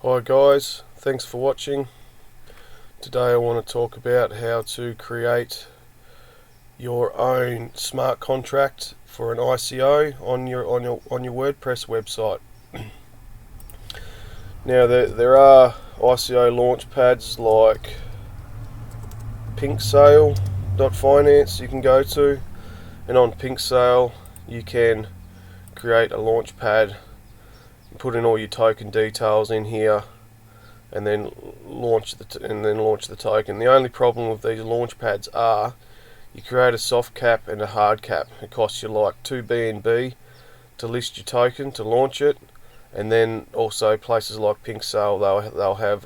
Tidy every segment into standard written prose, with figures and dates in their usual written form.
Hi guys, thanks for watching. Today I want to talk about how to create your own smart contract for an ICO on your WordPress website. Now there are ICO launchpads like Presale.finance you can go to, and on Presale you can create a launchpad, put in all your token details in here, and then launch the token. The only problem with these launch pads are you create a soft cap and a hard cap. It costs you like 2 BNB to list your token, to launch it, and then also places like Presale, they'll have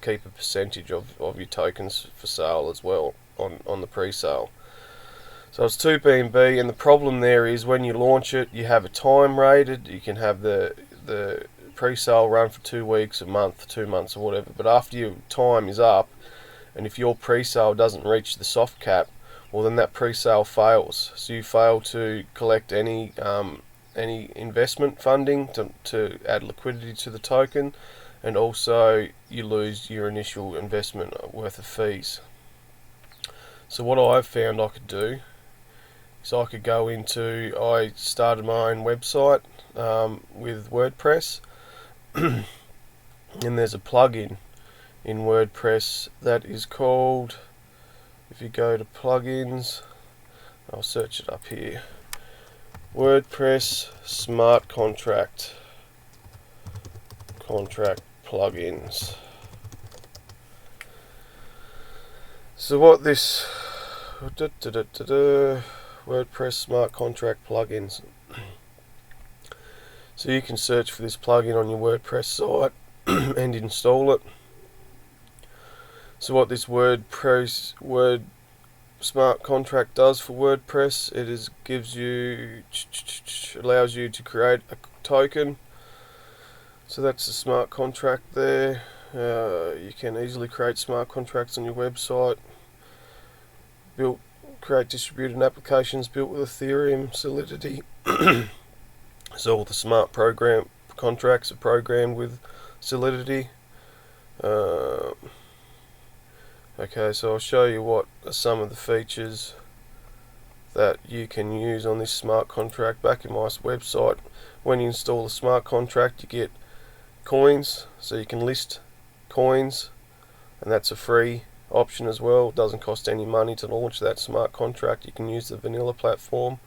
keep a percentage of your tokens for sale as well on the pre-sale. So it's 2 BNB, and the problem there is when you launch it, you have a time rated. You can have the pre-sale run for 2 weeks, a month, 2 months, or whatever. But after your time is up, and if your pre-sale doesn't reach the soft cap, well then that pre-sale fails. So you fail to collect any investment funding to add liquidity to the token, and also you lose your initial investment worth of fees. So what I've found I could do is I started my own website with WordPress. And there's a plugin in WordPress that is called, if you go to plugins, I'll search it up here, WordPress Smart Contract plugins. So what this WordPress Smart Contract plugins. So you can search for this plugin on your WordPress site and install it. So what this Word Smart Contract does for WordPress, allows you to create a token. So that's the smart contract there. You can easily create smart contracts on your website. Create distributed applications built with Ethereum, Solidity. So all the smart contracts are programmed with Solidity. Okay, so I'll show you what are some of the features that you can use on this smart contract. Back in my website, when you install the smart contract, you get coins, so you can list coins, and that's a free option as well. It doesn't cost any money to launch that smart contract. You can use the vanilla platform.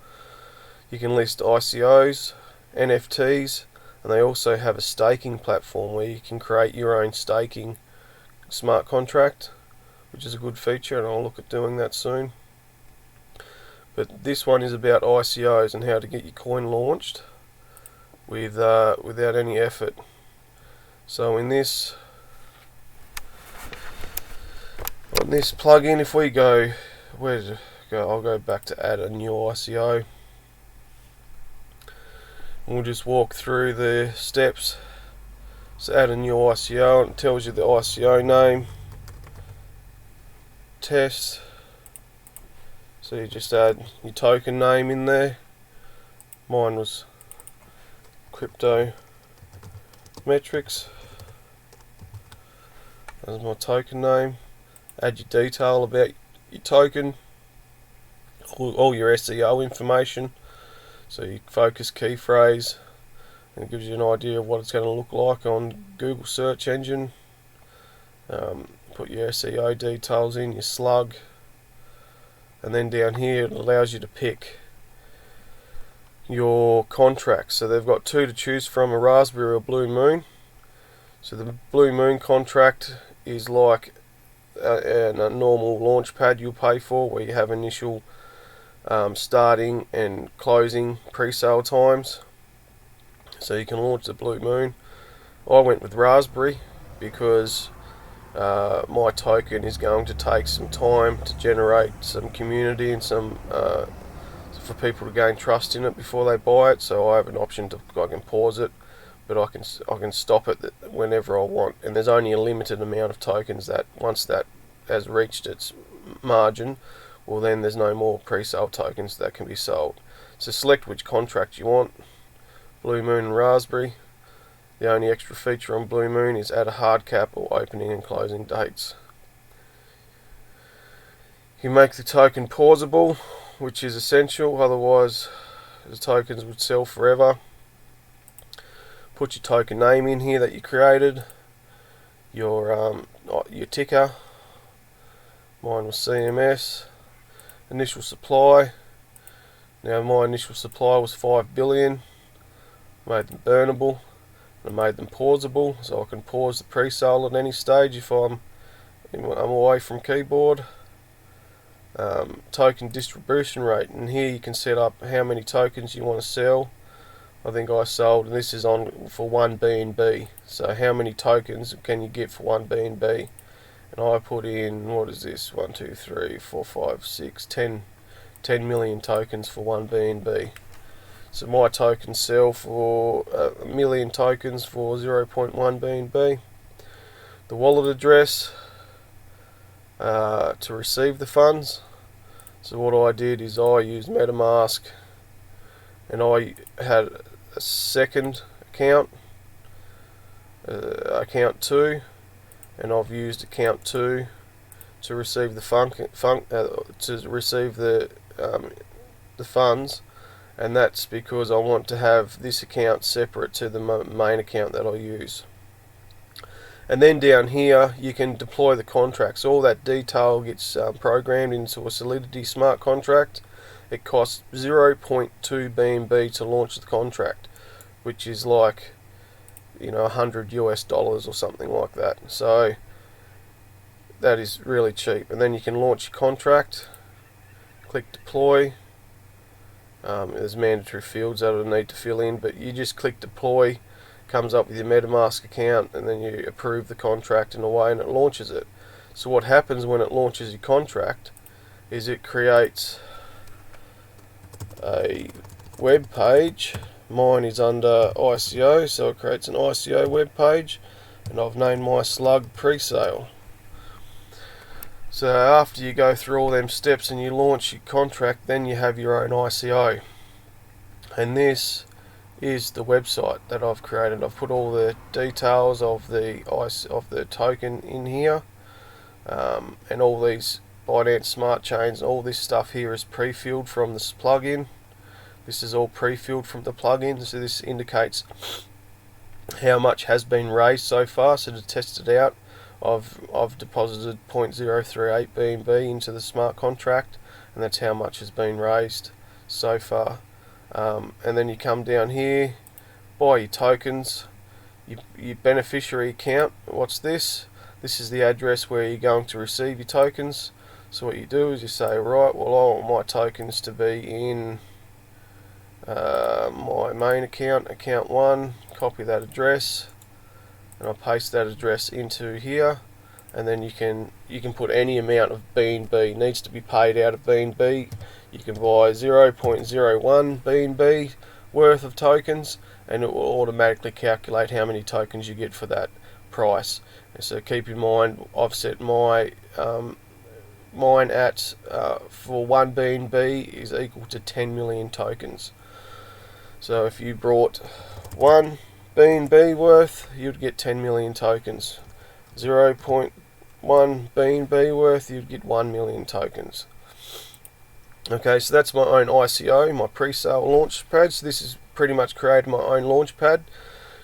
You can list ICOs, NFTs, and they also have a staking platform where you can create your own staking smart contract, which is a good feature, and I'll look at doing that soon. But this one is about ICOs and how to get your coin launched without any effort. So on this plugin, if we go, where did it go? I'll go back to add a new ICO. And we'll just walk through the steps. So add a new ICO, and it tells you the ICO name, test. So you just add your token name in there. Mine was Crypto Metrics. That's my token name. Add your detail about your token, all your SEO information. So you focus key phrase, and it gives you an idea of what it's going to look like on Google search engine. Put your SEO details in, your slug, and then down here it allows you to pick your contracts. So they've got 2 to choose from, a Raspberry or a Blue Moon. So the Blue Moon contract is like a normal launch pad you'll pay for, where you have initial starting and closing pre-sale times. So you can launch the Blue Moon. I went with Raspberry because my token is going to take some time to generate some community and some for people to gain trust in it before they buy it. So I have an option I can pause it, but I can stop it whenever I want. And there's only a limited amount of tokens that once that has reached its margin, well then there's no more pre-sale tokens that can be sold. So select which contract you want, Blue Moon and Raspberry. The only extra feature on Blue Moon is add a hard cap or opening and closing dates. You make the token pausable, which is essential, otherwise the tokens would sell forever. Put your token name in here that you created, your ticker. Mine was CMS. Initial supply. Now my initial supply was 5 billion. Made them burnable. I made them pausable, so I can pause the pre-sale at any stage if I'm away from keyboard. Token distribution rate, and here you can set up how many tokens you want to sell. I think I sold, and this is on for 1 BNB, so how many tokens can you get for 1 BNB? And I put in, what is this, 1, 2, 3, 4, 5, 6, 10 million tokens for 1 BNB. So my tokens sell for 1 million tokens for 0.1 BNB. The wallet address to receive the funds. So what I did is I used MetaMask, and I had a second account, account 2, and I've used account 2 to receive the the funds, and that's because I want to have this account separate to the main account that I use. And then down here you can deploy the contracts. All that detail gets programmed into a Solidity smart contract. It costs 0.2 BNB to launch the contract, which is like, $100 US or something like that. So that is really cheap. And then you can launch your contract, click deploy. There's mandatory fields that I need to fill in, but you just click deploy, comes up with your MetaMask account, and then you approve the contract in a way, and it launches it. So what happens when it launches your contract is it creates a web page. Mine is under ICO, so it creates an ICO web page, and I've named my slug Presale. So after you go through all them steps and you launch your contract, then you have your own ICO. And this is the website that I've created. I've put all the details of the token in here, and all these Binance smart chains. All this stuff here is pre-filled from this plugin. This is all pre-filled from the plugin, so this indicates how much has been raised so far. So to test it out, I've deposited 0.038 BNB into the smart contract, and that's how much has been raised so far. And then you come down here, buy your tokens, your beneficiary account. What's this? This is the address where you're going to receive your tokens. So what you do is you say, right, well, I want my tokens to be in my main account, account 1, copy that address, and I'll paste that address into here, and then you can put any amount of BNB. It needs to be paid out of BNB. You can buy 0.01 BNB worth of tokens, and it will automatically calculate how many tokens you get for that price. And so keep in mind, I've set my mine at for 1 BNB is equal to 10 million tokens. So if you brought 1 BNB worth, you'd get 10 million tokens. 0.1 BNB worth, you'd get 1 million tokens. Okay, so that's my own ICO, my pre-sale launch pad. So this is pretty much created my own launch pad.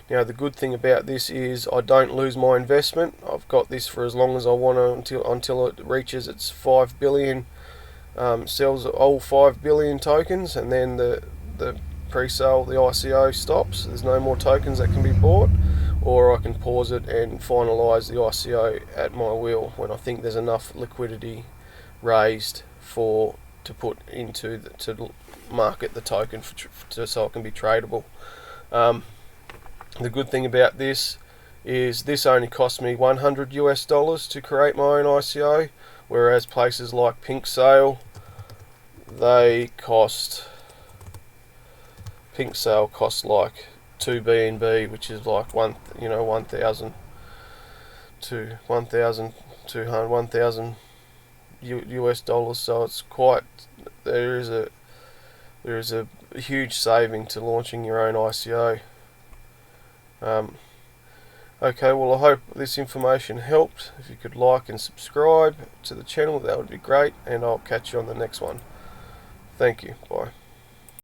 Now the good thing about this is I don't lose my investment. I've got this for as long as I want to, until it reaches its 5 billion, sells all 5 billion tokens, and then the pre-sale, the ICO stops. There's no more tokens that can be bought, or I can pause it and finalize the ICO at my will when I think there's enough liquidity raised to put into to market the token so it can be tradable. The good thing about this is this only cost me $100 US to create my own ICO, whereas places like Presale, Presale costs like 2 BNB, which is like 1,000 to 1,200 US dollars. So it's quite, there is a huge saving to launching your own ICO. Okay, well, I hope this information helped. If you could like and subscribe to the channel, that would be great, and I'll catch you on the next one. Thank you. Bye.